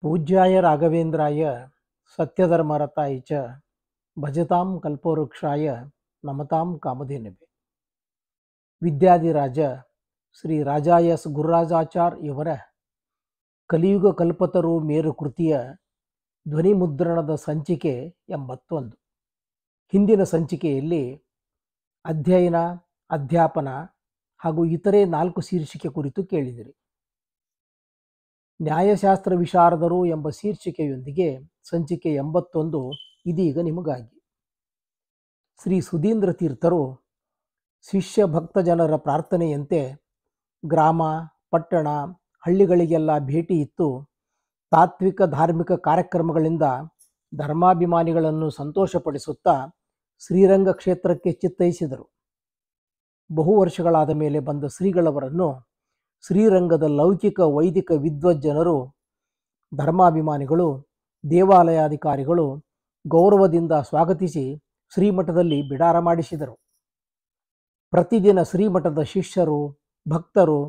पूज्याय राघवेन्द्राय सत्यधर्मरताय च भजतां कल्पवृक्षाय नमतां कामधेनवे ವಿದ್ಯಾಧಿರಾಜ ಶ್ರೀ ರಾಜಾಯ ಎಸ್ ಗುರುರಾಜಾಚಾರ್ ಇವರ ಕಲಿಯುಗ ಕಲ್ಪತರು ಮೇರು ಕೃತಿಯ ಧ್ವನಿ ಮುದ್ರಣದ ಸಂಚಿಕೆ 81. ಹಿಂದಿನ ಸಂಚಿಕೆಯಲ್ಲಿ ಅಧ್ಯಯನ, ಅಧ್ಯಾಪನ ಹಾಗೂ ಇತರೆ 4 ಶೀರ್ಷಿಕೆ ಕುರಿತು ಕೇಳಿದಿರಿ. ನ್ಯಾಯಶಾಸ್ತ್ರ ವಿಶಾರದರು ಎಂಬ ಶೀರ್ಷಿಕೆಯೊಂದಿಗೆ ಸಂಚಿಕೆ 81 ಇದೀಗ ನಿಮಗಾಗಿ. ಶ್ರೀ ಸುಧೀಂದ್ರ ತೀರ್ಥರು ಶಿಷ್ಯ ಭಕ್ತ ಜನರ ಪ್ರಾರ್ಥನೆಯಂತೆ ಗ್ರಾಮ, ಪಟ್ಟಣ, ಹಳ್ಳಿಗಳಿಗೆಲ್ಲ ಭೇಟಿ ಇತ್ತು ತಾತ್ವಿಕ ಧಾರ್ಮಿಕ ಕಾರ್ಯಕ್ರಮಗಳಿಂದ ಧರ್ಮಾಭಿಮಾನಿಗಳನ್ನು ಸಂತೋಷಪಡಿಸುತ್ತಾ ಶ್ರೀರಂಗ ಕ್ಷೇತ್ರಕ್ಕೆ ಚಿತ್ತೈಸಿದರು. ಬಹು ವರ್ಷಗಳಾದ ಮೇಲೆ ಬಂದ ಶ್ರೀಗಳವರನ್ನು ಶ್ರೀರಂಗದ ಲೌಕಿಕ ವೈದಿಕ ವಿದ್ವಜ್ಜನರು, ಧರ್ಮಾಭಿಮಾನಿಗಳು, ದೇವಾಲಯಾಧಿಕಾರಿಗಳು ಗೌರವದಿಂದ ಸ್ವಾಗತಿಸಿ ಶ್ರೀಮಠದಲ್ಲಿ ಬಿಡಾರ ಮಾಡಿಸಿದರು. ಪ್ರತಿದಿನ ಶ್ರೀಮಠದ ಶಿಷ್ಯರು, ಭಕ್ತರು,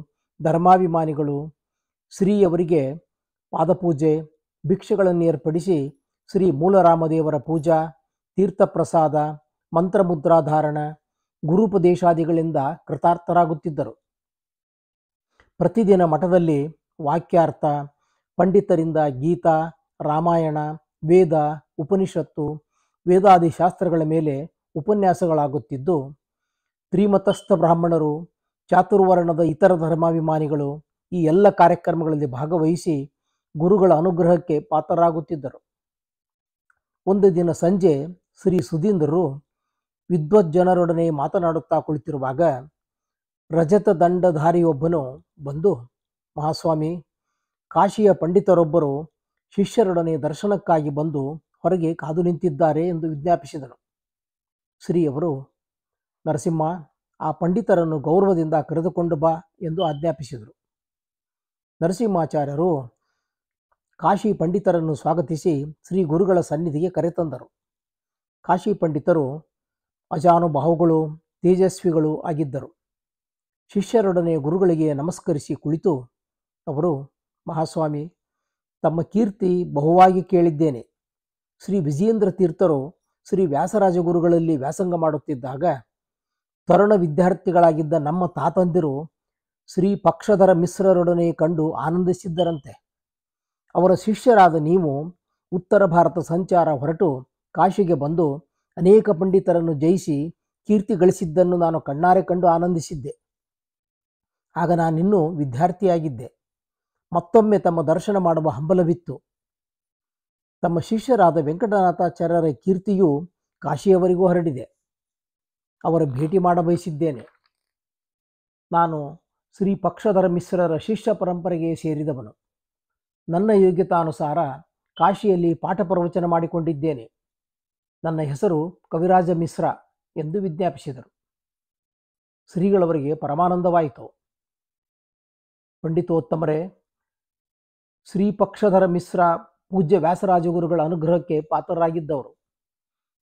ಧರ್ಮಾಭಿಮಾನಿಗಳು ಶ್ರೀಯವರಿಗೆ ಪಾದಪೂಜೆ, ಭಿಕ್ಷೆಗಳನ್ನು ಏರ್ಪಡಿಸಿ ಶ್ರೀ ಮೂಲರಾಮದೇವರ ಪೂಜಾ, ತೀರ್ಥಪ್ರಸಾದ, ಮಂತ್ರಮುದ್ರಾಧಾರಣ, ಗುರುಪದೇಶಾದಿಗಳಿಂದ ಕೃತಾರ್ಥರಾಗುತ್ತಿದ್ದರು. ಪ್ರತಿದಿನ ಮಠದಲ್ಲಿ ವಾಕ್ಯಾರ್ಥ, ಪಂಡಿತರಿಂದ ಗೀತಾ, ರಾಮಾಯಣ, ವೇದ, ಉಪನಿಷತ್ತು, ವೇದಾದಿ ಶಾಸ್ತ್ರಗಳ ಮೇಲೆ ಉಪನ್ಯಾಸಗಳಾಗುತ್ತಿದ್ದು ತ್ರಿಮತಸ್ಥ ಬ್ರಾಹ್ಮಣರು, ಚಾತುರ್ವರ್ಣದ ಇತರ ಧರ್ಮಾಭಿಮಾನಿಗಳು ಈ ಎಲ್ಲ ಕಾರ್ಯಕ್ರಮಗಳಲ್ಲಿ ಭಾಗವಹಿಸಿ ಗುರುಗಳ ಅನುಗ್ರಹಕ್ಕೆ ಪಾತ್ರರಾಗುತ್ತಿದ್ದರು. ಒಂದು ದಿನ ಸಂಜೆ ಶ್ರೀ ಸುಧೀಂದ್ರರು ವಿದ್ವಜ್ಜನರೊಡನೆ ಮಾತನಾಡುತ್ತಾ ಕುಳಿತಿರುವಾಗ ರಜತ ದಂಡಧಾರಿಯೊಬ್ಬನು ಬಂದು, ಮಹಾಸ್ವಾಮಿ, ಕಾಶಿಯ ಪಂಡಿತರೊಬ್ಬರು ಶಿಷ್ಯರೊಡನೆ ದರ್ಶನಕ್ಕಾಗಿ ಬಂದು ಹೊರಗೆ ಕಾದು ನಿಂತಿದ್ದಾರೆ ಎಂದು ವಿಜ್ಞಾಪಿಸಿದನು. ಶ್ರೀಯವರು, ನರಸಿಂಹ, ಆ ಪಂಡಿತರನ್ನು ಗೌರವದಿಂದ ಕರೆದುಕೊಂಡು ಬಾ ಎಂದು ಆಜ್ಞಾಪಿಸಿದರು. ನರಸಿಂಹಾಚಾರ್ಯರು ಕಾಶಿ ಪಂಡಿತರನ್ನು ಸ್ವಾಗತಿಸಿ ಶ್ರೀ ಗುರುಗಳ ಸನ್ನಿಧಿಗೆ ಕರೆತಂದರು. ಕಾಶಿ ಪಂಡಿತರು ಅಜಾನುಬಾಹುಗಳು, ತೇಜಸ್ವಿಗಳು ಆಗಿದ್ದರು. ಶಿಷ್ಯರೊಡನೆ ಗುರುಗಳಿಗೆ ನಮಸ್ಕರಿಸಿ ಕುಳಿತು ಅವರು, ಮಹಾಸ್ವಾಮಿ, ತಮ್ಮ ಕೀರ್ತಿ ಬಹುವಾಗಿ ಕೇಳಿದ್ದೇನೆ. ಶ್ರೀ ವಿಜಯೇಂದ್ರ ತೀರ್ಥರು ಶ್ರೀ ವ್ಯಾಸರಾಜ ಗುರುಗಳಲ್ಲಿ ವ್ಯಾಸಂಗ ಮಾಡುತ್ತಿದ್ದಾಗ ತರುಣ ವಿದ್ಯಾರ್ಥಿಗಳಾಗಿದ್ದ ನಮ್ಮ ತಾತಂದಿರು ಶ್ರೀ ಪಕ್ಷಧರ ಮಿಶ್ರರೊಡನೆ ಕಂಡು ಆನಂದಿಸಿದ್ದರಂತೆ. ಅವರ ಶಿಷ್ಯರಾದ ನೀವು ಉತ್ತರ ಭಾರತ ಸಂಚಾರ ಹೊರಟು ಕಾಶಿಗೆ ಬಂದು ಅನೇಕ ಪಂಡಿತರನ್ನು ಜಯಿಸಿ ಕೀರ್ತಿ ಗಳಿಸಿದ್ದನ್ನು ನಾನು ಕಣ್ಣಾರೆ ಕಂಡು ಆನಂದಿಸಿದ್ದೆ. ಆಗ ನಾನಿನ್ನೂ ವಿದ್ಯಾರ್ಥಿಯಾಗಿದ್ದೆ. ಮತ್ತೊಮ್ಮೆ ತಮ್ಮ ದರ್ಶನ ಮಾಡುವ ಹಂಬಲವಿತ್ತು. ತಮ್ಮ ಶಿಷ್ಯರಾದ ವೆಂಕಟನಾಥಾಚಾರ್ಯರ ಕೀರ್ತಿಯು ಕಾಶಿಯವರಿಗೂ ಹರಡಿದೆ. ಅವರ ಭೇಟಿ ಮಾಡಬಯಸಿದ್ದೇನೆ. ನಾನು ಶ್ರೀ ಪಕ್ಷಧರ ಮಿಶ್ರರ ಶಿಷ್ಯ ಪರಂಪರೆಗೆ ಸೇರಿದವನು. ನನ್ನ ಯೋಗ್ಯತಾನುಸಾರ ಕಾಶಿಯಲ್ಲಿ ಪಾಠ ಪ್ರವಚನ ಮಾಡಿಕೊಂಡಿದ್ದೇನೆ. ನನ್ನ ಹೆಸರು ಕವಿರಾಜ ಮಿಶ್ರ ಎಂದು ವಿಜ್ಞಾಪಿಸಿದರು. ಶ್ರೀಗಳವರಿಗೆ ಪರಮಾನಂದವಾಯಿತು. ಪಂಡಿತೋತ್ತಮರೇ, ಶ್ರೀ ಪಕ್ಷಧರ ಮಿಶ್ರ ಪೂಜ್ಯ ವ್ಯಾಸರಾಜಗುರುಗಳ ಅನುಗ್ರಹಕ್ಕೆ ಪಾತ್ರರಾಗಿದ್ದವರು.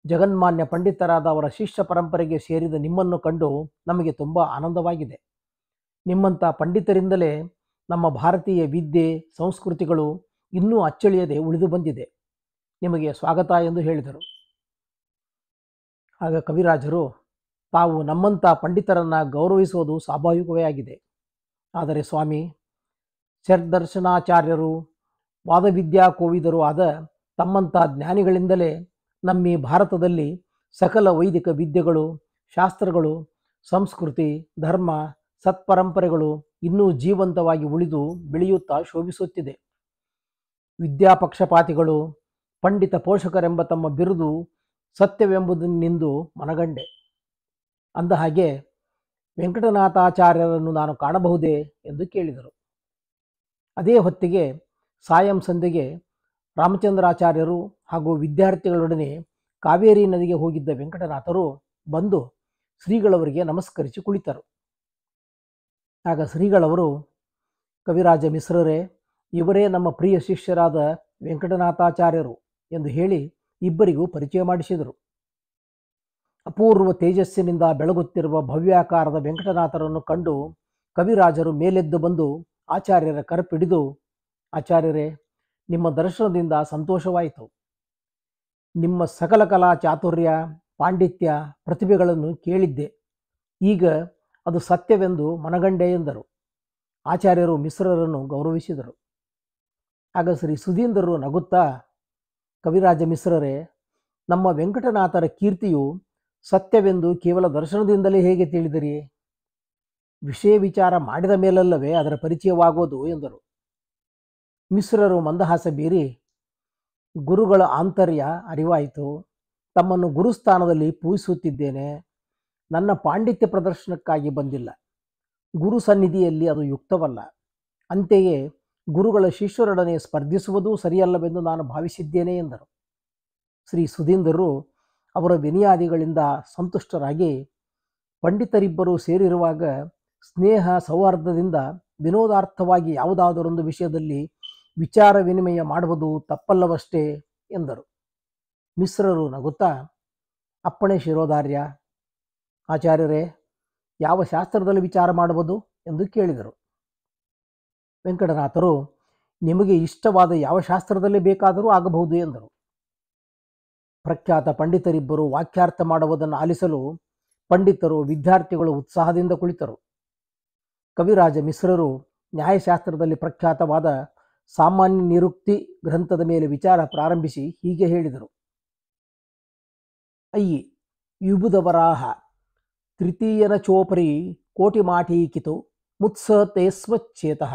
ಜಗನ್ಮಾನ್ಯ ಪಂಡಿತರಾದ ಅವರ ಶಿಷ್ಯ ಪರಂಪರೆಗೆ ಸೇರಿದ ನಿಮ್ಮನ್ನು ಕಂಡು ನಮಗೆ ತುಂಬ ಆನಂದವಾಗಿದೆ. ನಿಮ್ಮಂಥ ಪಂಡಿತರಿಂದಲೇ ನಮ್ಮ ಭಾರತೀಯ ವಿದ್ಯೆ, ಸಂಸ್ಕೃತಿಗಳು ಇನ್ನೂ ಅಚ್ಚಳಿಯದೆ ಉಳಿದು ಬಂದಿದೆ. ನಿಮಗೆ ಸ್ವಾಗತ ಎಂದು ಹೇಳಿದರು. ಆಗ ಕವಿರಾಜರು, ತಾವು ನಮ್ಮಂಥ ಪಂಡಿತರನ್ನು ಗೌರವಿಸುವುದು ಸ್ವಾಭಾವಿಕವೇ ಆಗಿದೆ. ಆದರೆ ಸ್ವಾಮಿ, ಷಡ್ದರ್ಶನಾಚಾರ್ಯರು, ವಾದವಿದ್ಯಾ ಕೋವಿದರು ಆದ ತಮ್ಮಂಥ ಜ್ಞಾನಿಗಳಿಂದಲೇ ನಮ್ಮ ಭಾರತದಲ್ಲಿ ಸಕಲ ವೈದಿಕ ವಿದ್ಯೆಗಳು, ಶಾಸ್ತ್ರಗಳು, ಸಂಸ್ಕೃತಿ, ಧರ್ಮ, ಸತ್ಪರಂಪರೆಗಳು ಇನ್ನೂ ಜೀವಂತವಾಗಿ ಉಳಿದು ಬೆಳೆಯುತ್ತಾ ಶೋಭಿಸುತ್ತಿದೆ. ವಿದ್ಯಾಪಕ್ಷಪಾತಿಗಳು, ಪಂಡಿತ ಪೋಷಕರೆಂಬ ತಮ್ಮ ಬಿರುದು ಸತ್ಯವೆಂಬುದನ್ನೆಂದು ಮನಗಂಡೆ. ಅಂದ ಹಾಗೆ ವೆಂಕಟನಾಥಾಚಾರ್ಯರನ್ನು ನಾನು ಕಾಣಬಹುದೇ ಎಂದು ಕೇಳಿದರು. ಅದೇ ಹೊತ್ತಿಗೆ ಸಾಯಂ ಸಂಧ್ಯೆಗೆ ರಾಮಚಂದ್ರಾಚಾರ್ಯರು ಹಾಗೂ ವಿದ್ಯಾರ್ಥಿಗಳೊಡನೆ ಕಾವೇರಿ ನದಿಗೆ ಹೋಗಿದ್ದ ವೆಂಕಟನಾಥರು ಬಂದು ಶ್ರೀಗಳವರಿಗೆ ನಮಸ್ಕರಿಸಿ ಕುಳಿತರು. ಆಗ ಶ್ರೀಗಳವರು, ಕವಿರಾಜ ಮಿಶ್ರರೇ, ಇವರೇ ನಮ್ಮ ಪ್ರಿಯ ಶಿಷ್ಯರಾದ ವೆಂಕಟನಾಥಾಚಾರ್ಯರು ಎಂದು ಹೇಳಿ ಇಬ್ಬರಿಗೂ ಪರಿಚಯ ಮಾಡಿಸಿದರು. ಅಪೂರ್ವ ತೇಜಸ್ಸಿನಿಂದ ಬೆಳಗುತ್ತಿರುವ ಭವ್ಯಾಕಾರದ ವೆಂಕಟನಾಥರನ್ನು ಕಂಡು ಕವಿರಾಜರು ಮೇಲೆದ್ದು ಬಂದು ಆಚಾರ್ಯರ ಕರಪಿಡಿದು, ಆಚಾರ್ಯರೇ, ನಿಮ್ಮ ದರ್ಶನದಿಂದ ಸಂತೋಷವಾಯಿತು. ನಿಮ್ಮ ಸಕಲ ಕಲಾ ಚಾತುರ್ಯ, ಪಾಂಡಿತ್ಯ, ಪ್ರತಿಭೆಗಳನ್ನು ಕೇಳಿದ್ದೆ. ಈಗ ಅದು ಸತ್ಯವೆಂದು ಮನಗಂಡೆ ಎಂದರು. ಆಚಾರ್ಯರು ಮಿಶ್ರರನ್ನು ಗೌರವಿಸಿದರು. ಆಗ ಶ್ರೀ ಸುಧೀಂದ್ರರು ನಗುತ್ತಾ, ಕವಿರಾಜ ಮಿಶ್ರರೇ, ನಮ್ಮ ವೆಂಕಟನಾಥರ ಕೀರ್ತಿಯು ಸತ್ಯವೆಂದು ಕೇವಲ ದರ್ಶನದಿಂದಲೇ ಹೇಗೆ ತಿಳಿದಿರಿ? ವಿಷಯ ವಿಚಾರ ಮಾಡಿದ ಮೇಲಲ್ಲವೇ ಅದರ ಪರಿಚಯವಾಗೋದು ಎಂದರು. ಮಿಶ್ರರು ಮಂದಹಾಸ ಬೀರಿ, ಗುರುಗಳ ಆಂತರ್ಯ ಅರಿವಾಯಿತು. ತಮ್ಮನ್ನು ಗುರುಸ್ಥಾನದಲ್ಲಿ ಪೂಜಿಸುತ್ತಿದ್ದೇನೆ. ನನ್ನ ಪಾಂಡಿತ್ಯ ಪ್ರದರ್ಶನಕ್ಕಾಗಿ ಬಂದಿಲ್ಲ. ಗುರು ಸನ್ನಿಧಿಯಲ್ಲಿ ಅದು ಯುಕ್ತವಲ್ಲ. ಅಂತೆಯೇ ಗುರುಗಳ ಶಿಷ್ಯರೊಡನೆ ಸ್ಪರ್ಧಿಸುವುದೂ ಸರಿಯಲ್ಲವೆಂದು ನಾನು ಭಾವಿಸಿದ್ದೇನೆ ಎಂದರು. ಶ್ರೀ ಸುಧೀಂದ್ರರು ಅವರ ವಿನಯಾದಿಗಳಿಂದ ಸಂತುಷ್ಟರಾಗಿ, ಪಂಡಿತರಿಬ್ಬರು ಸೇರಿರುವಾಗ ಸ್ನೇಹ ಸೌಹಾರ್ದದಿಂದ ವಿನೋದಾರ್ಥವಾಗಿ ಯಾವುದಾದರೊಂದು ವಿಷಯದಲ್ಲಿ ವಿಚಾರ ವಿನಿಮಯ ಮಾಡುವುದು ತಪ್ಪಲ್ಲವಷ್ಟೇ ಎಂದರು. ಮಿಶ್ರರು ನಗುತ್ತಾ, ಅಪ್ಪಣೆ ಶಿರೋಧಾರ್ಯ. ಆಚಾರ್ಯರೇ, ಯಾವ ಶಾಸ್ತ್ರದಲ್ಲಿ ವಿಚಾರ ಮಾಡುವುದು ಎಂದು ಕೇಳಿದರು. ವೆಂಕಟನಾಥರು, ನಿಮಗೆ ಇಷ್ಟವಾದ ಯಾವ ಶಾಸ್ತ್ರದಲ್ಲಿ ಬೇಕಾದರೂ ಆಗಬಹುದು ಎಂದರು. ಪ್ರಖ್ಯಾತ ಪಂಡಿತರಿಬ್ಬರು ವಾಕ್ಯಾರ್ಥ ಮಾಡುವುದನ್ನು ಆಲಿಸಲು ಪಂಡಿತರು, ವಿದ್ಯಾರ್ಥಿಗಳು ಉತ್ಸಾಹದಿಂದ ಕುಳಿತರು. ಕವಿರಾಜ ಮಿಶ್ರರು ನ್ಯಾಯಶಾಸ್ತ್ರದಲ್ಲಿ ಪ್ರಖ್ಯಾತವಾದ ಸಾಮಾನ್ಯ ನಿರುಕ್ತಿ ಗ್ರಂಥದ ಮೇಲೆ ವಿಚಾರ ಪ್ರಾರಂಭಿಸಿ ಹೀಗೆ ಹೇಳಿದರು. ಅಯ್ಯಿ ಯುಬುಧವರಾಹ ತೃತೀಯನ ಚೋಪರಿ ಕೋಟಿಮಾಠೀಕಿತು ಮುತ್ಸತೆ ಸ್ವಚ್ಛೇತಃ.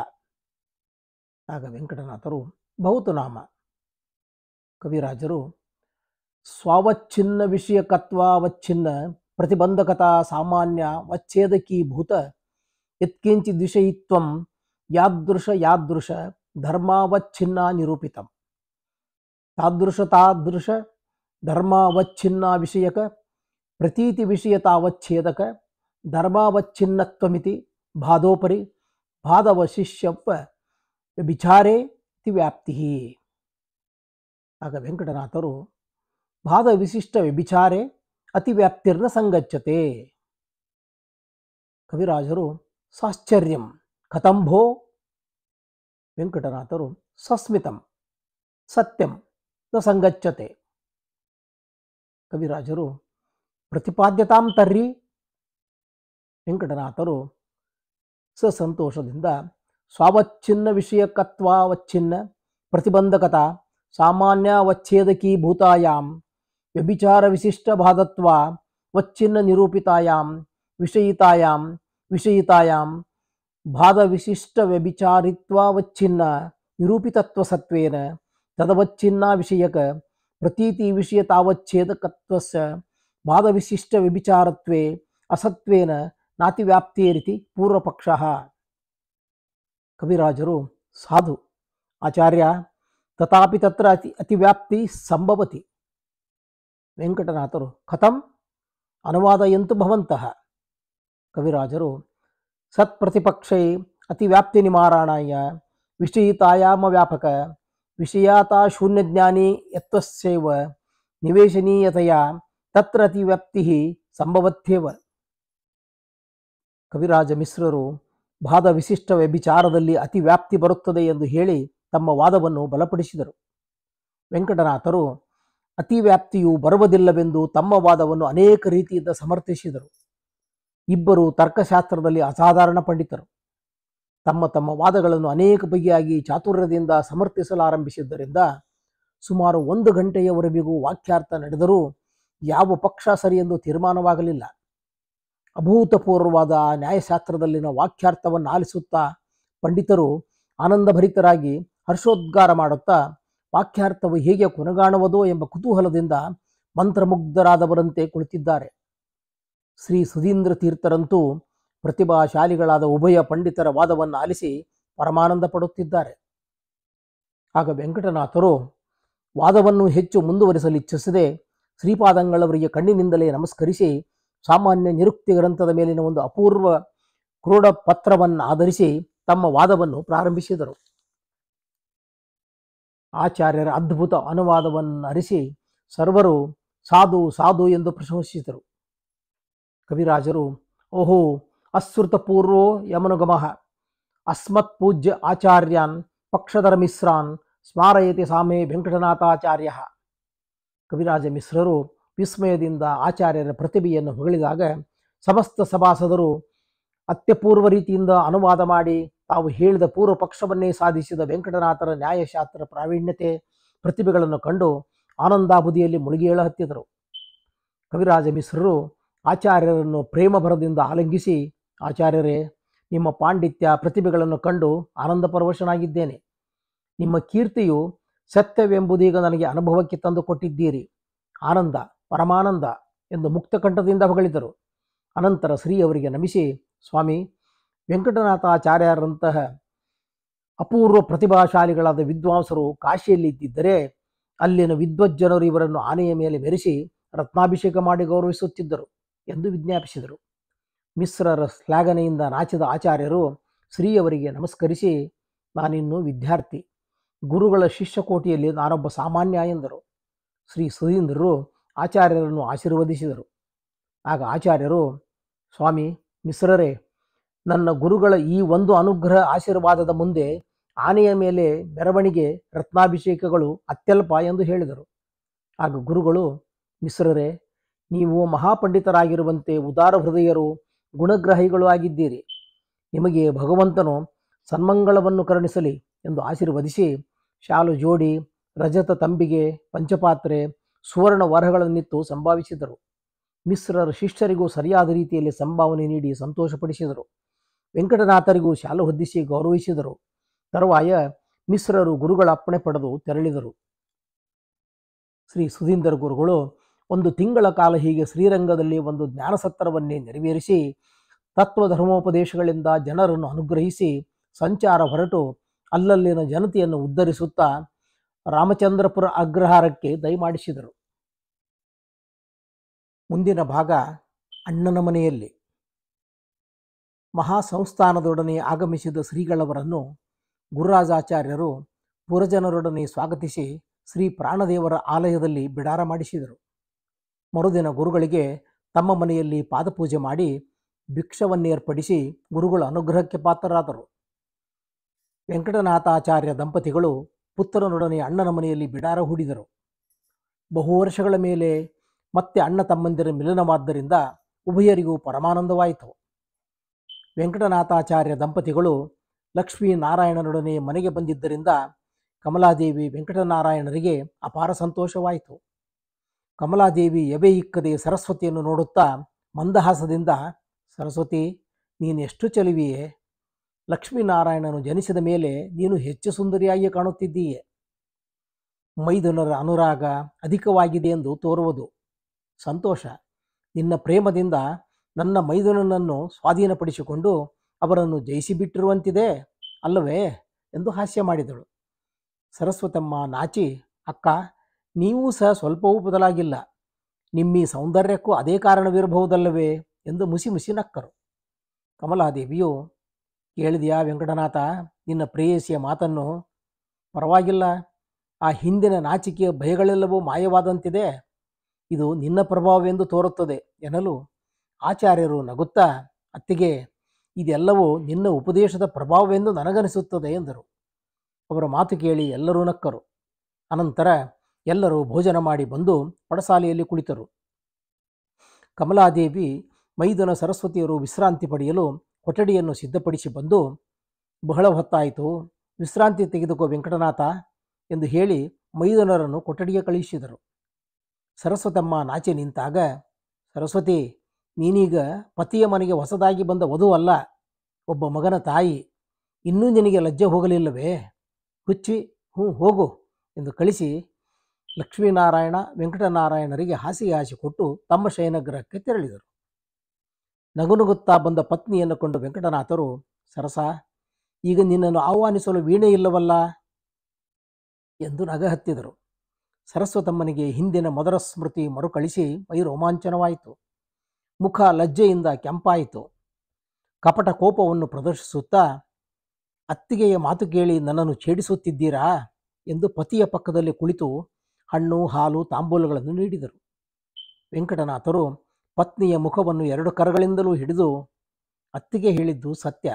ಆಗ ವೆಂಕಟನಾಥರು, ಬಹುತು ನಾಮ. ಕವಿರಾಜರು, ಸ್ವಾವಚ್ಛಿನ್ನ ವಿಷಯಕತ್ವಾವಚ್ಛಿನ್ನ ಪ್ರತಿಬಂಧಕತಾ ಸಾಮಾನ್ಯ ವಚ್ಛೇದಕೀಭೂತ ಯತ್ಕಿಂಚಿದ್ವಿಷಯಿತ್ವಂ ಯಾದೃಶ ಧರ್ಮಾವಚ್ಛಿನ್ನ ನಿರೂಪಿತಂ ತಾದೃಶ ಧರ್ಮಾವಚ್ಛಿನ್ನ ವಿಷಯಕ ಪ್ರತೀತಿ ವಿಷಯತಾವಚ್ಛೇದಕ ಧರ್ಮಾವಚ್ಛಿನ್ನತ್ವಮಿತಿ ಬಾಧೋಪರಿ ಬಾಧವಶಿಷ್ಯವ ವ್ಯಭಿಚಾರೇ ಇತಿ ವ್ಯಾಪ್ತಿ. ಆಗ ವೆಂಕಟನಾಥರು, ಬಾಧ ವಿಶಿಷ್ಟ ವ್ಯಭಿಚಾರೇ ಅತಿವ್ಯಾಪ್ತಿರ್ನ ಸಂಗಚ್ಚತೆ. ಕವಿರಾಜರು, ಸಾಶ್ಚರ್ಯಂ ಕಥಂಭೋ. ವೆಂಕಟನಾಥರು, ಸಸ್ಮಿತಂ ಸತ್ಯಂ ನ ಸಂಗಚ್ಚತೆ. ಕವಿರಾಜರು, ಪ್ರತಿಪಾದ್ಯತಾಂ ತರ್ರಿ. ವೆಂಕಟನಾಥರು ಸಂತೋಷದಿಂದ, ಸ್ವಾವಚ್ಛಿನ್ನ ವಿಷಯಕತ್ವಾವಚ್ಛಿನ್ನ ಪ್ರತಿಬಂಧಕತಾ ಸಾಮಾನ್ಯವಚ್ಛೇದಕೀಭೂತಾಯಾಂ ವ್ಯಭಿಚಾರ ವಿಶಿಷ್ಟ ಬಾಧತ್ವ ವಚ್ಛಿನ್ನ ನಿರೂಪಿತಾಯಾಂ ವಿಷಯಿತಾಯಾಂ ಬಾಧ ವಿಶಿಷ್ಟ ವ್ಯಭಿಚಾರಿತ್ವಾವಚ್ಛಿನ್ನ ನಿರೂಪಿತತ್ವಸತ್ವೇನ ತದವಚ್ಛಿನ್ನ ವಿಷಯಕ ಪ್ರತೀತಿ ವಿಷಯತಾವಚ್ಛೇದಕತ್ವಸ್ಯ ಬಾಧ ವಿಶಿಷ್ಟ ವ್ಯಭಿಚಾರತ್ವೇ ಅಸತ್ವೇನ ನಾತಿವ್ಯಾಪ್ತಿರಿತಿ ಪೂರ್ವಪಕ್ಷಃ. ಕವಿರಾಜರು, ಸಾಧು ಆಚಾರ್ಯ, ತಥಾಪಿ ತತ್ರ ಅತಿವ್ಯಾಪ್ತಿ ಸಂಭವತಿ. ವೆಂಕಟನಾಥರು, ಕಥಂ ಅನುವಾದಯಂತು ಭವಂತಃ. ಕವಿರಾಜರು, ಸತ್ಪ್ರತಿಪಕ್ಷೇ ಅತಿವ್ಯಾಪ್ತಿ ನಿವಾರಣಾಯ ವಿಷಯಿತಾಯಾಮ ವ್ಯಾಪಕ ವಿಷಯಾತಾ ಶೂನ್ಯಜ್ಞಾನಿ ಯತ್ವಸ್ಯೈವ ನಿವೇಶನೀಯತೆಯ ತತ್ರ ಅತಿವ್ಯಾಪ್ತಿ ಸಂಭವತ್ಯೇವ. ಕವಿರಾಜ ಮಿಶ್ರರು ಬಾಧ ವಿಶಿಷ್ಟ ವ್ಯಭಿಚಾರದಲ್ಲಿ ಅತಿವ್ಯಾಪ್ತಿ ಬರುತ್ತದೆ ಎಂದು ಹೇಳಿ ತಮ್ಮ ವಾದವನ್ನು ಬಲಪಡಿಸಿದರು. ವೆಂಕಟನಾಥರು ಅತಿವ್ಯಾಪ್ತಿಯು ಬರುವುದಿಲ್ಲವೆಂದು ತಮ್ಮ ವಾದವನ್ನು ಅನೇಕ ರೀತಿಯಿಂದ ಸಮರ್ಥಿಸಿದರು. ಇಬ್ಬರು ತರ್ಕಶಾಸ್ತ್ರದಲ್ಲಿ ಅಸಾಧಾರಣ ಪಂಡಿತರು. ತಮ್ಮ ತಮ್ಮ ವಾದಗಳನ್ನು ಅನೇಕ ಬಗೆಯಾಗಿ ಚಾತುರ್ಯದಿಂದ ಸಮರ್ಥಿಸಲಾರಂಭಿಸಿದ್ದರಿಂದ ಸುಮಾರು 1 ಗಂಟೆಯವರೆಗೂ ವಾಕ್ಯಾರ್ಥ ನಡೆದರೂ ಯಾವ ಪಕ್ಷ ಸರಿ ಎಂದು ತೀರ್ಮಾನವಾಗಲಿಲ್ಲ. ಅಭೂತಪೂರ್ವವಾದ ನ್ಯಾಯಶಾಸ್ತ್ರದಲ್ಲಿನ ವಾಕ್ಯಾರ್ಥವನ್ನು ಆಲಿಸುತ್ತಾ ಪಂಡಿತರು ಆನಂದಭರಿತರಾಗಿ ಹರ್ಷೋದ್ಗಾರ ಮಾಡುತ್ತಾ ವಾಕ್ಯಾರ್ಥವು ಹೇಗೆ ಕೊನೆಗಾಣುವುದೋ ಎಂಬ ಕುತೂಹಲದಿಂದ ಮಂತ್ರಮುಗ್ಧರಾದವರಂತೆ ಕುಳಿತಿದ್ದಾರೆ. ಶ್ರೀ ಸುಧೀಂದ್ರ ತೀರ್ಥರಂತೂ ಪ್ರತಿಭಾಶಾಲಿಗಳಾದ ಉಭಯ ಪಂಡಿತರ ವಾದವನ್ನು ಆಲಿಸಿ ಪರಮಾನಂದ ಪಡುತ್ತಿದ್ದಾರೆ. ಆಗ ವೆಂಕಟನಾಥರು ವಾದವನ್ನು ಹೆಚ್ಚು ಮುಂದುವರಿಸಲಿಚ್ಛಿಸದೆ ಶ್ರೀಪಾದಂಗಳವರಿಗೆ ಕಣ್ಣಿನಿಂದಲೇ ನಮಸ್ಕರಿಸಿ ಸಾಮಾನ್ಯ ನಿರುಕ್ತಿ ಗ್ರಂಥದ ಮೇಲಿನ ಒಂದು ಅಪೂರ್ವ ಕ್ರೋಢ ಪತ್ರವನ್ನು ಆಧರಿಸಿ ತಮ್ಮ ವಾದವನ್ನು ಪ್ರಾರಂಭಿಸಿದರು. ಆಚಾರ್ಯರ ಅದ್ಭುತ ಅನುವಾದವನ್ನು ಅರಿಸಿ ಸರ್ವರು ಸಾಧು ಸಾಧು ಎಂದು ಪ್ರಶಂಸಿಸಿದರು. ಕವಿರಾಜರು, ಓಹೋ ಅಶ್ರುತಪೂರ್ವೋ ಯಮನುಗಮಃ ಅಸ್ಮತ್ ಪೂಜ್ಯ ಆಚಾರ್ಯಾನ್ ಪಕ್ಷಧರ ಮಿಶ್ರಾನ್ ಸ್ಮಾರಯತಿ ಸಾಮೇ ವೆಂಕಟನಾಥಾಚಾರ್ಯ. ಕವಿರಾಜ ಮಿಶ್ರರು ವಿಸ್ಮಯದಿಂದ ಆಚಾರ್ಯರ ಪ್ರತಿಭೆಯನ್ನು ಹೊಗಳಿದಾಗ ಸಮಸ್ತ ಸಭಾಸದರು ಅತ್ಯಪೂರ್ವ ರೀತಿಯಿಂದ ಅನುವಾದ ಮಾಡಿ ತಾವು ಹೇಳಿದ ಪೂರ್ವ ಪಕ್ಷವನ್ನೇ ಸಾಧಿಸಿದ ವೆಂಕಟನಾಥರ ನ್ಯಾಯಶಾಸ್ತ್ರ ಪ್ರಾವೀಣ್ಯತೆ ಪ್ರತಿಭೆಗಳನ್ನು ಕಂಡು ಆನಂದಾಬುದಿಯಲ್ಲಿ ಮುಳುಗೇಳ ಹತ್ತಿದರು. ಕವಿರಾಜ ಮಿಶ್ರರು ಆಚಾರ್ಯರನ್ನು ಪ್ರೇಮ ಭರದಿಂದ ಆಲಿಂಗಿಸಿ, ಆಚಾರ್ಯರೇ, ನಿಮ್ಮ ಪಾಂಡಿತ್ಯ ಪ್ರತಿಭೆಗಳನ್ನು ಕಂಡು ಆನಂದ ಪರವಶನಾಗಿದ್ದೇನೆ. ನಿಮ್ಮ ಕೀರ್ತಿಯು ಸತ್ಯವೆಂಬುದೀಗ ನನಗೆ ಅನುಭವಕ್ಕೆ ತಂದು ಕೊಟ್ಟಿದ್ದೀರಿ. ಆನಂದ, ಪರಮಾನಂದ ಎಂದು ಮುಕ್ತಕಂಠದಿಂದ ಹೊಗಳಿದರು. ಅನಂತರ ಶ್ರೀಯವರಿಗೆ ನಮಿಸಿ, ಸ್ವಾಮಿ, ವೆಂಕಟನಾಥಾಚಾರ್ಯರಂತಹ ಅಪೂರ್ವ ಪ್ರತಿಭಾಶಾಲಿಗಳಾದ ವಿದ್ವಾಂಸರು ಕಾಶಿಯಲ್ಲಿ ಇದ್ದಿದ್ದರೆ ಅಲ್ಲಿನ ವಿದ್ವಜ್ಜನರು ಇವರನ್ನು ಆನೆಯ ಮೇಲೆ ಮೆರೆಸಿ ರತ್ನಾಭಿಷೇಕ ಮಾಡಿ ಗೌರವಿಸುತ್ತಿದ್ದರು ಎಂದು ವಿಜ್ಞಾಪಿಸಿದರು. ಮಿಶ್ರರ ಶ್ಲಾಘನೆಯಿಂದ ನಾಚಿದ ಆಚಾರ್ಯರು ಶ್ರೀಯವರಿಗೆ ನಮಸ್ಕರಿಸಿ, ನಾನಿನ್ನು ವಿದ್ಯಾರ್ಥಿ, ಗುರುಗಳ ಶಿಷ್ಯಕೋಟಿಯಲ್ಲಿ ನಾನೊಬ್ಬ ಸಾಮಾನ್ಯ ಎಂದರು. ಶ್ರೀ ಸುಧೀಂದ್ರರು ಆಚಾರ್ಯರನ್ನು ಆಶೀರ್ವದಿಸಿದರು. ಆಗ ಆಚಾರ್ಯರು, ಸ್ವಾಮಿ ಮಿಶ್ರರೇ, ನನ್ನ ಗುರುಗಳ ಈ ಒಂದು ಅನುಗ್ರಹ ಆಶೀರ್ವಾದದ ಮುಂದೆ ಆನೆಯ ಮೇಲೆ ಮೆರವಣಿಗೆ, ರತ್ನಾಭಿಷೇಕಗಳು ಅತ್ಯಲ್ಪ ಎಂದು ಹೇಳಿದರು. ಆಗ ಗುರುಗಳು, ಮಿಶ್ರರೇ, ನೀವು ಮಹಾಪಂಡಿತರಾಗಿರುವಂತೆ ಉದಾರ ಹೃದಯರು, ಗುಣಗ್ರಹಿಗಳು ಆಗಿದ್ದೀರಿ. ನಿಮಗೆ ಭಗವಂತನು ಸನ್ಮಂಗಳವನ್ನು ಕರುಣಿಸಲಿ ಎಂದು ಆಶೀರ್ವದಿಸಿ ಶಾಲು ಜೋಡಿ, ರಜತ ತಂಬಿಗೆ, ಪಂಚಪಾತ್ರೆ, ಸುವರ್ಣ ವರಹಗಳನ್ನಿತ್ತು ಸಂಭಾವಿಸಿದರು. ಮಿಶ್ರರ ಶಿಷ್ಯರಿಗೂ ಸರಿಯಾದ ರೀತಿಯಲ್ಲಿ ಸಂಭಾವನೆ ನೀಡಿ ಸಂತೋಷಪಡಿಸಿದರು. ವೆಂಕಟನಾಥರಿಗೂ ಶಾಲು ಹೊದ್ದಿಸಿ ಗೌರವಿಸಿದರು. ತರುವಾಯ ಮಿಶ್ರರು ಗುರುಗಳ ಅಪ್ಪಣೆ ಪಡೆದು ತೆರಳಿದರು. ಶ್ರೀ ಸುಧೀಂದ್ರ ಗುರುಗಳು 1 ತಿಂಗಳ ಕಾಲ ಹೀಗೆ ಶ್ರೀರಂಗದಲ್ಲಿ ಒಂದು ಜ್ಞಾನಸತ್ರವನ್ನೇ ನೆರವೇರಿಸಿ ತತ್ವಧರ್ಮೋಪದೇಶಗಳಿಂದ ಜನರನ್ನು ಅನುಗ್ರಹಿಸಿ ಸಂಚಾರ ಹೊರಟು ಅಲ್ಲಲ್ಲಿನ ಜನತೆಯನ್ನು ಉದ್ಧರಿಸುತ್ತಾ ರಾಮಚಂದ್ರಪುರ ಅಗ್ರಹಾರಕ್ಕೆ ದಯಮಾಡಿಸಿದರು. ಮುಂದಿನ ಭಾಗ ಅಣ್ಣನ ಮನೆಯಲ್ಲಿ. ಮಹಾಸಂಸ್ಥಾನದೊಡನೆ ಆಗಮಿಸಿದ ಶ್ರೀಗಳವರನ್ನು ಗುರುರಾಜಾಚಾರ್ಯರು ಪುರಜನರೊಡನೆ ಸ್ವಾಗತಿಸಿ ಶ್ರೀ ಪ್ರಾಣದೇವರ ಆಲಯದಲ್ಲಿ ಬಿಡಾರ ಮಾಡಿಸಿದರು. ಮರುದಿನ ಗುರುಗಳಿಗೆ ತಮ್ಮ ಮನೆಯಲ್ಲಿ ಪಾದಪೂಜೆ ಮಾಡಿ ಭಿಕ್ಷವನ್ನೇರ್ಪಡಿಸಿ ಗುರುಗಳ ಅನುಗ್ರಹಕ್ಕೆ ಪಾತ್ರರಾದರು. ವೆಂಕಟನಾಥಾಚಾರ್ಯ ದಂಪತಿಗಳು ಪುತ್ರನೊಡನೆ ಅಣ್ಣನ ಮನೆಯಲ್ಲಿ ಬಿಡಾರ ಹೂಡಿದರು. ಬಹು ವರ್ಷಗಳ ಮೇಲೆ ಮತ್ತೆ ಅಣ್ಣ ತಮ್ಮಂದಿರ ಮಿಲನವಾದ್ದರಿಂದ ಉಭಯರಿಗೂ ಪರಮಾನಂದವಾಯಿತು. ವೆಂಕಟನಾಥಾಚಾರ್ಯ ದಂಪತಿಗಳು ಲಕ್ಷ್ಮೀನಾರಾಯಣನೊಡನೆ ಮನೆಗೆ ಬಂದಿದ್ದರಿಂದ ಕಮಲಾದೇವಿ ವೆಂಕಟನಾರಾಯಣರಿಗೆ ಅಪಾರ ಸಂತೋಷವಾಯಿತು. ಕಮಲಾದೇವಿ ಎವೆ ಇಕ್ಕದೆ ಸರಸ್ವತಿಯನ್ನು ನೋಡುತ್ತಾ ಮಂದಹಾಸದಿಂದ, ಸರಸ್ವತಿ, ನೀನು ಎಷ್ಟು ಚೆಲುವಿಯೇ, ಲಕ್ಷ್ಮೀನಾರಾಯಣನು ಜನಿಸಿದ ಮೇಲೆ ನೀನು ಹೆಚ್ಚು ಸುಂದರಿಯಾಗಿ ಕಾಣುತ್ತಿದ್ದೀಯೆ. ಮೈದುನರ ಅನುರಾಗ ಅಧಿಕವಾಗಿದೆ ಎಂದು ತೋರುವುದು. ಸಂತೋಷ, ನಿನ್ನ ಪ್ರೇಮದಿಂದ ನನ್ನ ಮೈದುನನನ್ನು ಸ್ವಾಧೀನಪಡಿಸಿಕೊಂಡು ಅವರನ್ನು ಜಯಿಸಿಬಿಟ್ಟಿರುವಂತಿದೆ ಅಲ್ಲವೇ ಎಂದು ಹಾಸ್ಯ ಮಾಡಿದಳು. ಸರಸ್ವತಮ್ಮ ನಾಚಿ, ಅಕ್ಕ, ನೀವೂ ಸಹ ಸ್ವಲ್ಪವೂ ಬದಲಾಗಿಲ್ಲ, ನಿಮ್ಮೀ ಸೌಂದರ್ಯಕ್ಕೂ ಅದೇ ಕಾರಣವಿರಬಹುದಲ್ಲವೇ ಎಂದು ಮುಸಿ ಮುಸಿ ನಕ್ಕರು. ಕಮಲಾದೇವಿಯು, ಕೇಳಿದೆಯಾ ವೆಂಕಟನಾಥ ನಿನ್ನ ಪ್ರೇಯಸಿಯ ಮಾತನ್ನು? ಪರವಾಗಿಲ್ಲ, ಆ ಹಿಂದಿನ ನಾಚಿಕೆಯ ಭಯಗಳೆಲ್ಲವೂ ಮಾಯವಾದಂತಿದೆ, ಇದು ನಿನ್ನ ಪ್ರಭಾವವೆಂದು ತೋರುತ್ತದೆ ಎನ್ನಲು ಆಚಾರ್ಯರು ನಗುತ್ತಾ, ಅತ್ತಿಗೆ, ಇದೆಲ್ಲವೂ ನಿನ್ನ ಉಪದೇಶದ ಪ್ರಭಾವವೆಂದು ನನಗನಿಸುತ್ತದೆ ಎಂದರು. ಅವರ ಮಾತು ಕೇಳಿ ಎಲ್ಲರೂ ನಕ್ಕರು. ಅನಂತರ ಎಲ್ಲರೂ ಭೋಜನ ಮಾಡಿ ಬಂದು ಪಡಸಾಲೆಯಲ್ಲಿ ಕುಳಿತರು. ಕಮಲಾದೇವಿ ಮೈದುನ ಸರಸ್ವತಿಯರು ವಿಶ್ರಾಂತಿ ಪಡೆಯಲು ಕೊಠಡಿಯನ್ನು ಸಿದ್ಧಪಡಿಸಿ ಬಂದು, ಬಹಳ ಹೊತ್ತಾಯಿತು, ವಿಶ್ರಾಂತಿ ತೆಗೆದುಕೋ ವೆಂಕಟನಾಥ ಎಂದು ಹೇಳಿ ಮೈದುನರನ್ನು ಕೊಠಡಿಗೆ ಕಳುಹಿಸಿದರು. ಸರಸ್ವತಮ್ಮ ನಾಚಿ ನಿಂತಾಗ, ಸರಸ್ವತಿ, ನೀನೀಗ ಪತಿಯ ಮನೆಗೆ ಹೊಸದಾಗಿ ಬಂದ ವಧು ಅಲ್ಲ, ಒಬ್ಬ ಮಗನ ತಾಯಿ. ಇನ್ನೂ ನಿನಗೆ ಲಜ್ಜೆ ಹೋಗಲಿಲ್ಲವೇ? ಹುಚ್ಚಿ, ಹೋಗು ಎಂದು ಕಳಿಸಿ ಲಕ್ಷ್ಮೀನಾರಾಯಣ ವೆಂಕಟನಾರಾಯಣರಿಗೆ ಹಾಸಿಗೆ ಹಾಸಿಕೊಟ್ಟು ತಮ್ಮ ಶಯನಗೃಹಕ್ಕೆ ತೆರಳಿದರು. ನಗುನಗುತ್ತಾ ಬಂದ ಪತ್ನಿಯನ್ನು ಕೊಂಡು ವೆಂಕಟನಾಥರು, ಸರಸ, ಈಗ ನಿನ್ನನ್ನು ಆಹ್ವಾನಿಸಲು ವೀಣೆ ಇಲ್ಲವಲ್ಲ ಎಂದು ನಗಹತ್ತಿದರು. ಸರಸ್ವತಮ್ಮನಿಗೆ ಹಿಂದಿನ ಮಧುರ ಸ್ಮೃತಿ ಮರುಕಳಿಸಿ ಮೈ ರೋಮಾಂಚನವಾಯಿತು. ಮುಖ ಲಜ್ಜೆಯಿಂದ ಕೆಂಪಾಯಿತು. ಕಪಟ ಕೋಪವನ್ನು ಪ್ರದರ್ಶಿಸುತ್ತಾ, ಅತ್ತಿಗೆಯ ಮಾತು ಕೇಳಿ ನನ್ನನ್ನು ಛೇಡಿಸುತ್ತಿದ್ದೀರಾ ಎಂದು ಪತಿಯ ಪಕ್ಕದಲ್ಲಿ ಕುಳಿತು ಹಣ್ಣು, ಹಾಲು, ತಾಂಬೂಲಗಳನ್ನು ನೀಡಿದರು. ವೆಂಕಟನಾಥರು ಪತ್ನಿಯ ಮುಖವನ್ನು 2 ಕರಗಳಿಂದಲೂ ಹಿಡಿದು, ಅತ್ತಿಗೆ ಹೇಳಿದ್ದು ಸತ್ಯ,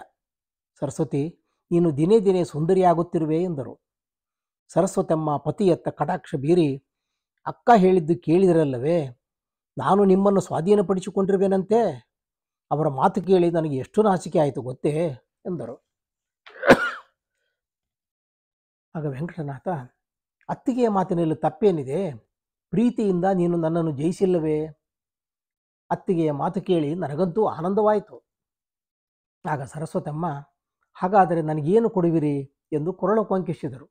ಸರಸ್ವತಿ, ನೀನು ದಿನೇ ದಿನೇ ಸುಂದರಿಯಾಗುತ್ತಿರುವೆ ಎಂದರು. ಸರಸ್ವತಮ್ಮ ಪತಿಯತ್ತ ಕಟಾಕ್ಷ ಬೀರಿ, ಅಕ್ಕ ಹೇಳಿದ್ದು ಕೇಳಿದಿರಲ್ಲವೇ, ನಾನು ನಿಮ್ಮನ್ನು ಸ್ವಾಧೀನಪಡಿಸಿಕೊಂಡಿರುವೆನಂತೆ. ಅವರ ಮಾತು ಕೇಳಿ ನನಗೆ ಎಷ್ಟು ನಾಚಿಕೆ ಆಯಿತು ಗೊತ್ತೇ ಎಂದರು. ಆಗ ವೆಂಕಟನಾಥ, ಅತ್ತಿಗೆಯ ಮಾತಿನಲ್ಲಿ ತಪ್ಪೇನಿದೆ? ಪ್ರೀತಿಯಿಂದ ನೀನು ನನ್ನನ್ನು ಜಯಿಸಿಲ್ಲವೇ? ಅತ್ತಿಗೆಯ ಮಾತು ಕೇಳಿ ನನಗಂತೂ ಆನಂದವಾಯಿತು. ಆಗ ಸರಸ್ವತಮ್ಮ, ಹಾಗಾದರೆ ನನಗೇನು ಕೊಡುವಿರಿ ಎಂದು ಕೊರಳು ಕೊಂಕಿಸಿದರು.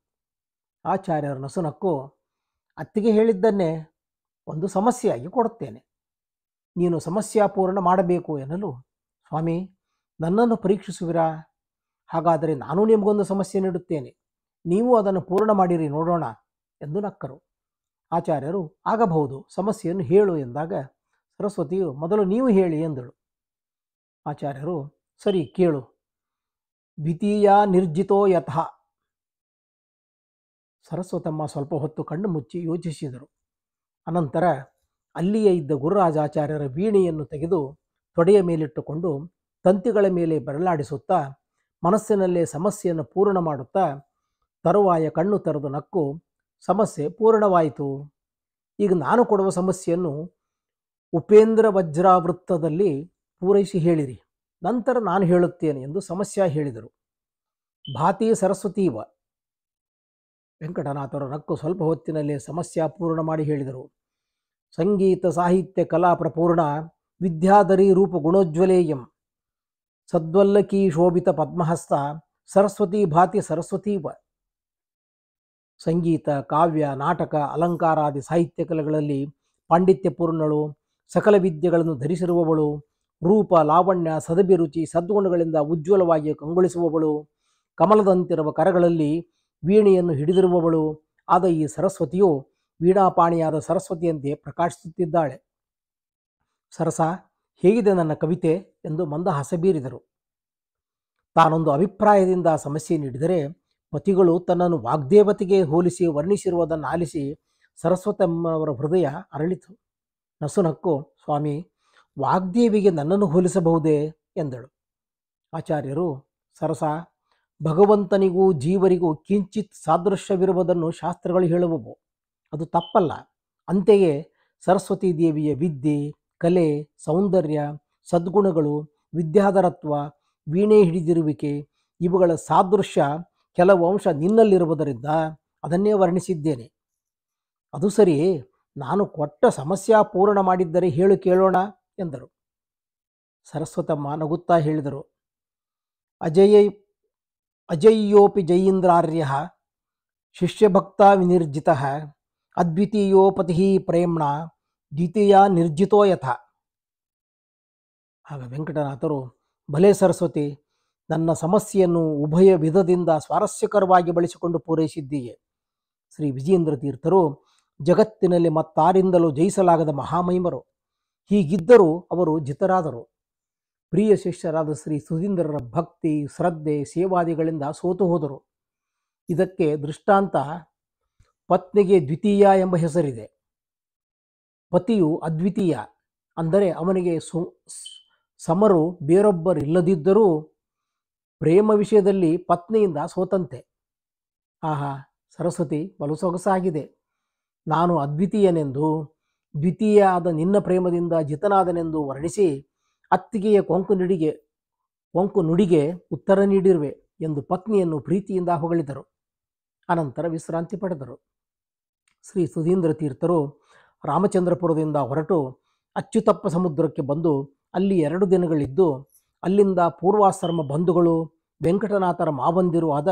ಆಚಾರ್ಯರ ನಸುನಕ್ಕು, ಅತ್ತಿಗೆ ಹೇಳಿದ್ದನ್ನೇ ಒಂದು ಸಮಸ್ಯೆಯಾಗಿ ಕೊಡುತ್ತೇನೆ, ನೀನು ಸಮಸ್ಯಾಪೂರ್ಣ ಮಾಡಬೇಕು ಎನ್ನಲು, ಸ್ವಾಮಿ ನನ್ನನ್ನು ಪರೀಕ್ಷಿಸುವಿರಾ? ಹಾಗಾದರೆ ನಾನು ನಿಮಗೊಂದು ಸಮಸ್ಯೆ ನೀಡುತ್ತೇನೆ, ನೀವು ಅದನ್ನು ಪೂರ್ಣ ಮಾಡಿರಿ ನೋಡೋಣ ಎಂದು ನಕ್ಕರು. ಆಚಾರ್ಯರು, ಆಗಬಹುದು, ಸಮಸ್ಯೆಯನ್ನು ಹೇಳು ಎಂದಾಗ ಸರಸ್ವತಿಯು, ಮೊದಲು ನೀವು ಹೇಳಿ ಎಂದಳು. ಆಚಾರ್ಯರು, ಸರಿ ಕೇಳು. ದ್ವಿತೀಯ ನಿರ್ಜಿತೋ ಯತಃ. ಸರಸ್ವತಮ್ಮ ಸ್ವಲ್ಪ ಹೊತ್ತು ಕಣ್ಣು ಮುಚ್ಚಿ ಯೋಚಿಸಿದರು. ಅನಂತರ ಅಲ್ಲಿಯೇ ಇದ್ದ ಗುರುರಾಜಾಚಾರ್ಯರ ವೀಣೆಯನ್ನು ತೆಗೆದು ತೊಡೆಯ ಮೇಲಿಟ್ಟುಕೊಂಡು ತಂತಿಗಳ ಮೇಲೆ ಬೆರಳಾಡಿಸುತ್ತಾ ಮನಸ್ಸಿನಲ್ಲೇ ಸಮಸ್ಯೆಯನ್ನು ಪೂರ್ಣ ಮಾಡುತ್ತಾ ತರುವಾಯ ಕಣ್ಣು ತೆರೆದು ನಕ್ಕು, ಸಮಸ್ಯೆ ಪೂರ್ಣವಾಯಿತು. ಈಗ ನಾನು ಕೊಡುವ ಸಮಸ್ಯೆಯನ್ನು ಉಪೇಂದ್ರ ವಜ್ರಾವೃತ್ತದಲ್ಲಿ ಪೂರೈಸಿ ಹೇಳಿರಿ, ನಂತರ ನಾನು ಹೇಳುತ್ತೇನೆ ಎಂದು ಸಮಸ್ಯೆ ಹೇಳಿದರು. ಭಾತಿ ಸರಸ್ವತೀವ. ವೆಂಕಟನಾಥರು ನಕ್ಕು ಸ್ವಲ್ಪ ಹೊತ್ತಿನಲ್ಲೇ ಸಮಸ್ಯೆ ಪೂರ್ಣ ಮಾಡಿ ಹೇಳಿದರು. ಸಂಗೀತ ಸಾಹಿತ್ಯ ಕಲಾ ಪ್ರಪೂರ್ಣ ವಿದ್ಯಾಧರಿ ರೂಪ ಗುಣೋಜ್ವಲೇಯಂ ಸದ್ವಲ್ಲಕೀ ಶೋಭಿತ ಪದ್ಮಹಸ್ತ ಸರಸ್ವತಿ ಭಾತಿ ಸರಸ್ವತೀವ. ಸಂಗೀತ, ಕಾವ್ಯ, ನಾಟಕ, ಅಲಂಕಾರಾದಿ ಸಾಹಿತ್ಯ ಕಲೆಗಳಲ್ಲಿ ಪಾಂಡಿತ್ಯಪೂರ್ಣಳು, ಸಕಲ ವಿದ್ಯೆಗಳನ್ನು ಧರಿಸಿರುವವಳು, ರೂಪ, ಲಾವಣ್ಯ, ಸದಭಿರುಚಿ, ಸದ್ಗುಣಗಳಿಂದ ಉಜ್ವಲವಾಗಿ ಕಂಗೊಳಿಸುವವಳು, ಕಮಲದಂತಿರುವ ಕರಗಳಲ್ಲಿ ವೀಣೆಯನ್ನು ಹಿಡಿದಿರುವವಳು ಆದ ಈ ಸರಸ್ವತಿಯು ವೀಣಾಪಾಣಿಯಾದ ಸರಸ್ವತಿಯಂತೆ ಪ್ರಕಾಶಿಸುತ್ತಿದ್ದಾಳೆ. ಸರಸ, ಹೇಗಿದೆ ನನ್ನ ಕವಿತೆ ಎಂದು ಮಂದಹಾಸ ಬೀರಿದರು. ತಾನೊಂದು ಅಭಿಪ್ರಾಯದಿಂದ ಸಮಸ್ಯೆ ನೀಡಿದರೆ ಪತಿಗಳು ತನ್ನನ್ನು ವಾಗ್ದೇವತೆಗೆ ಹೋಲಿಸಿ ವರ್ಣಿಸಿರುವುದನ್ನು ಆಲಿಸಿ ಸರಸ್ವತಮ್ಮನವರ ಹೃದಯ ಅರಳಿತು. ನಸುನಕ್ಕು, ಸ್ವಾಮಿ ವಾಗ್ದೇವಿಗೆ ನನ್ನನ್ನು ಹೋಲಿಸಬಹುದೇ ಎಂದಳು. ಆಚಾರ್ಯರು, ಸರಸ, ಭಗವಂತನಿಗೂ ಜೀವರಿಗೂ ಕಿಂಚಿತ್ ಸಾದೃಶ್ಯವಿರುವುದನ್ನು ಶಾಸ್ತ್ರಗಳು ಹೇಳುವವು, ಅದು ತಪ್ಪಲ್ಲ. ಅಂತೆಯೇ ಸರಸ್ವತೀ ದೇವಿಯ ವಿದ್ಯೆ, ಕಲೆ, ಸೌಂದರ್ಯ, ಸದ್ಗುಣಗಳು, ವಿದ್ಯಾಧರತ್ವ, ವೀಣೆ ಹಿಡಿದಿರುವಿಕೆ ಇವುಗಳ ಸಾದೃಶ್ಯ ಕೆಲವು ಅಂಶ ನಿನ್ನಲ್ಲಿರುವುದರಿಂದ ಅದನ್ನೇ ವರ್ಣಿಸಿದ್ದೇನೆ. ಅದು ಸರಿ, ನಾನು ಕೊಟ್ಟ ಸಮಸ್ಯೆ ಪೂರ್ಣ ಮಾಡಿದ್ದರೆ ಹೇಳು ಕೇಳೋಣ ಎಂದರು. ಸರಸ್ವತಮ್ಮ ನಗುತ್ತಾ ಹೇಳಿದರು, ಅಜಯ್ಯೋಪಿ ಜಯೀಂದ್ರಾರ್ಯ ಶಿಷ್ಯಭಕ್ತ ವಿನಿರ್ಜಿತ ಅದ್ವಿತೀಯೋ ಪತಿ ಪ್ರೇಮ್ಣ ದ್ವಿತೀಯ ನಿರ್ಜಿತೋ ಯಥ. ಆಗ ವೆಂಕಟನಾಥರು, ಭಲೇ ಸರಸ್ವತಿ, ನನ್ನ ಸಮಸ್ಯೆಯನ್ನು ಉಭಯ ವಿಧದಿಂದ ಸ್ವಾರಸ್ಯಕರವಾಗಿ ಬಳಸಿಕೊಂಡು ಪೂರೈಸಿದ್ದೀಯೆ. ಶ್ರೀ ವಿಜಯೇಂದ್ರ ತೀರ್ಥರು ಜಗತ್ತಿನಲ್ಲಿ ಮತ್ತಾರಿಂದಲೂ ಜಯಿಸಲಾಗದ ಮಹಾಮಹಿಮರು. ಹೀಗಿದ್ದರೂ ಅವರು ಜಿತರಾದರು. ಪ್ರಿಯ ಶಿಷ್ಯರಾದ ಶ್ರೀ ಸುಧೀಂದ್ರರ ಭಕ್ತಿ, ಶ್ರದ್ಧೆ, ಸೇವಾದಿಗಳಿಂದ ಸೋತು ಹೋದರು. ಇದಕ್ಕೆ ದೃಷ್ಟಾಂತ ಪತ್ನಿಗೆ ದ್ವಿತೀಯ ಎಂಬ ಹೆಸರಿದೆ. ಪತಿಯು ಅದ್ವಿತೀಯ, ಅಂದರೆ ಅವನಿಗೆ ಸಮರು ಬೇರೊಬ್ಬರಿಲ್ಲದಿದ್ದರೂ ಪ್ರೇಮ ವಿಷಯದಲ್ಲಿ ಪತ್ನಿಯಿಂದ ಸೋತಂತೆ. ಆಹಾ ಸರಸ್ವತಿ, ಬಲು ಸೊಗಸಾಗಿದೆ. ನಾನು ಅದ್ವಿತೀಯನೆಂದು, ದ್ವಿತೀಯ ಆದ ನಿನ್ನ ಪ್ರೇಮದಿಂದ ಜಿತನಾದನೆಂದು ವರ್ಣಿಸಿ ಅತ್ತಿಗೆಯ ಕೊಂಕು ನುಡಿಗೆ ಉತ್ತರ ನೀಡಿರುವೆ ಎಂದು ಪತ್ನಿಯನ್ನು ಪ್ರೀತಿಯಿಂದ ಹೊಗಳಿದರು. ಅನಂತರ ವಿಶ್ರಾಂತಿ ಪಡೆದರು. ಶ್ರೀ ಸುಧೀಂದ್ರ ತೀರ್ಥರು ರಾಮಚಂದ್ರಪುರದಿಂದ ಹೊರಟು ಅಚ್ಯುತಪ್ಪ ಸಮುದ್ರಕ್ಕೆ ಬಂದು ಅಲ್ಲಿ 2 ದಿನಗಳಿದ್ದು ಅಲ್ಲಿಂದ ಪೂರ್ವಾಶ್ರಮ ಬಂಧುಗಳು ವೆಂಕಟನಾಥರ ಮಾವಂದಿರು ಆದ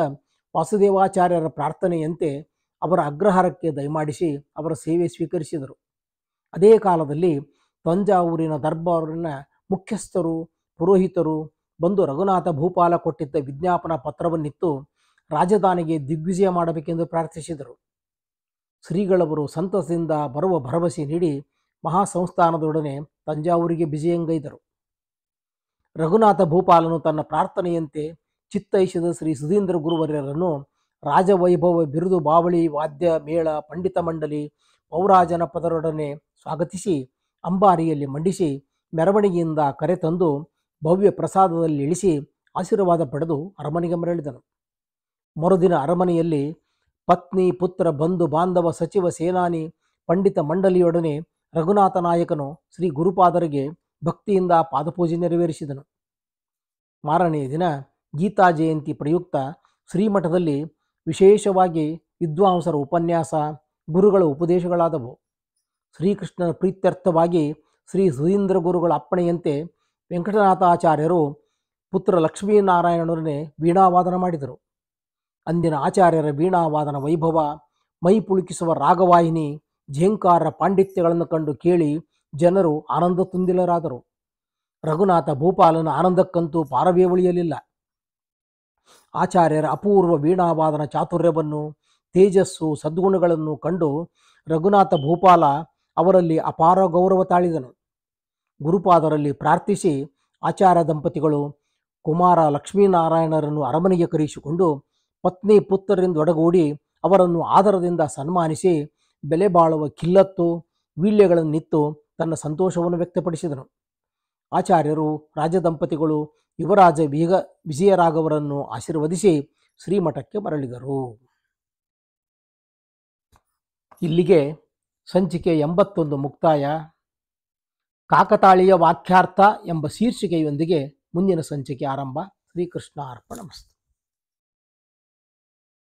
ವಾಸುದೇವಾಚಾರ್ಯರ ಪ್ರಾರ್ಥನೆಯಂತೆ ಅವರ ಅಗ್ರಹಾರಕ್ಕೆ ದಯಮಾಡಿಸಿ ಅವರ ಸೇವೆ ಸ್ವೀಕರಿಸಿದರು. ಅದೇ ಕಾಲದಲ್ಲಿ ತಂಜಾವೂರಿನ ದರ್ಬಾರಿನ ಮುಖ್ಯಸ್ಥರು, ಪುರೋಹಿತರು ಬಂದು ರಘುನಾಥ ಭೂಪಾಲ ಕೊಟ್ಟಿದ್ದ ವಿಜ್ಞಾಪನಾ ಪತ್ರವನ್ನಿತ್ತು ರಾಜಧಾನಿಗೆ ದಿಗ್ವಿಜಯ ಮಾಡಬೇಕೆಂದು ಪ್ರಾರ್ಥಿಸಿದರು. ಶ್ರೀಗಳವರು ಸಂತಸದಿಂದ ಬರುವ ಭರವಸೆ ನೀಡಿ ಮಹಾಸಂಸ್ಥಾನದೊಡನೆ ತಂಜಾವೂರಿಗೆ ವಿಜಯಂಗೈದರು. ರಘುನಾಥ ಭೂಪಾಲನು ತನ್ನ ಪ್ರಾರ್ಥನೆಯಂತೆ ಚಿತ್ತೈಸಿದ ಶ್ರೀ ಸುಧೀಂದ್ರ ಗುರುವರ್ಯರನ್ನು ರಾಜವೈಭವ ಬಿರುದು, ಬಾವಳಿ, ವಾದ್ಯ ಮೇಳ, ಪಂಡಿತ ಮಂಡಲಿ, ಪೌರಾಜನಪದರೊಡನೆ ಸ್ವಾಗತಿಸಿ ಅಂಬಾರಿಯಲ್ಲಿ ಮಂಡಿಸಿ ಮೆರವಣಿಗೆಯಿಂದ ಕರೆತಂದು ಭವ್ಯ ಪ್ರಸಾದದಲ್ಲಿ ಇಳಿಸಿ ಆಶೀರ್ವಾದ ಪಡೆದು ಅರಮನೆಗೆ ಮರಳಿದನು. ಮರುದಿನ ಅರಮನೆಯಲ್ಲಿ ಪತ್ನಿ, ಪುತ್ರ, ಬಂಧು, ಬಾಂಧವ, ಸಚಿವ, ಸೇನಾನಿ, ಪಂಡಿತ ಮಂಡಳಿಯೊಡನೆ ರಘುನಾಥ ನಾಯಕನು ಶ್ರೀ ಗುರುಪಾದರಿಗೆ ಭಕ್ತಿಯಿಂದ ಪಾದಪೂಜೆ ನೆರವೇರಿಸಿದನು. ಮಾರನೆಯ ದಿನ ಗೀತಾ ಜಯಂತಿ ಪ್ರಯುಕ್ತ ಶ್ರೀಮಠದಲ್ಲಿ ವಿಶೇಷವಾಗಿ ವಿದ್ವಾಂಸರ ಉಪನ್ಯಾಸ, ಗುರುಗಳ ಉಪದೇಶಗಳಾದವು. ಶ್ರೀಕೃಷ್ಣನ ಪ್ರೀತ್ಯರ್ಥವಾಗಿ ಶ್ರೀ ಸುಧೀಂದ್ರ ಗುರುಗಳ ಅಪ್ಪಣೆಯಂತೆ ವೆಂಕಟನಾಥಾಚಾರ್ಯರು ಪುತ್ರ ಲಕ್ಷ್ಮೀನಾರಾಯಣರನ್ನೇ ವೀಣಾವಾದನ ಮಾಡಿದರು. ಅಂದಿನ ಆಚಾರ್ಯರ ವೀಣಾವಾದನ ವೈಭವ, ಮೈ ಪುಳುಕಿಸುವ ರಾಗವಾಹಿನಿ, ಝೇಂಕಾರ ಪಾಂಡಿತ್ಯಗಳನ್ನು ಕಂಡು ಕೇಳಿ ಜನರು ಆನಂದ ತುಂದಿಲರಾದರು. ರಘುನಾಥ ಭೂಪಾಲನ ಆನಂದಕ್ಕಂತೂ ಪಾರವೇ ಉಳಿಯಲಿಲ್ಲ. ಆಚಾರ್ಯರ ಅಪೂರ್ವ ವೀಣಾವಾದನ ಚಾತುರ್ಯವನ್ನು, ತೇಜಸ್ಸು, ಸದ್ಗುಣಗಳನ್ನು ಕಂಡು ರಘುನಾಥ ಭೂಪಾಲ ಅವರಲ್ಲಿ ಅಪಾರ ಗೌರವ ತಾಳಿದನು. ಗುರುಪಾದರಲ್ಲಿ ಪ್ರಾರ್ಥಿಸಿ ಆಚಾರ್ಯ ದಂಪತಿಗಳು ಕುಮಾರ ಲಕ್ಷ್ಮೀನಾರಾಯಣರನ್ನು ಅರಮನೆಗೆ ಕರೆಸಿಕೊಂಡು ಪತ್ನಿ ಪುತ್ರರಿಂದ ಒಡಗೂಡಿ ಅವರನ್ನು ಆದರದಿಂದ ಸನ್ಮಾನಿಸಿ ಬೆಲೆ ಬಾಳುವ ಕಿಲ್ಲತ್ತು ವೀಳ್ಯಗಳನ್ನಿತ್ತು ತನ್ನ ಸಂತೋಷವನ್ನು ವ್ಯಕ್ತಪಡಿಸಿದನು. ಆಚಾರ್ಯರು ರಾಜದಂಪತಿಗಳು ಯುವರಾಜ ವಿಜಯರಾಘವರನ್ನು ಆಶೀರ್ವದಿಸಿ ಶ್ರೀಮಠಕ್ಕೆ ಮರಳಿದರು. ಇಲ್ಲಿಗೆ ಸಂಚಿಕೆ 81 ಮುಕ್ತಾಯ. ಕಾಕತಾಳೀಯ ವಾಕ್ಯಾರ್ಥ ಎಂಬ ಶೀರ್ಷಿಕೆಯೊಂದಿಗೆ ಮುಂದಿನ ಸಂಚಿಕೆ ಆರಂಭ. ಶ್ರೀಕೃಷ್ಣ ಅರ್ಪಣಮಸ್ತು.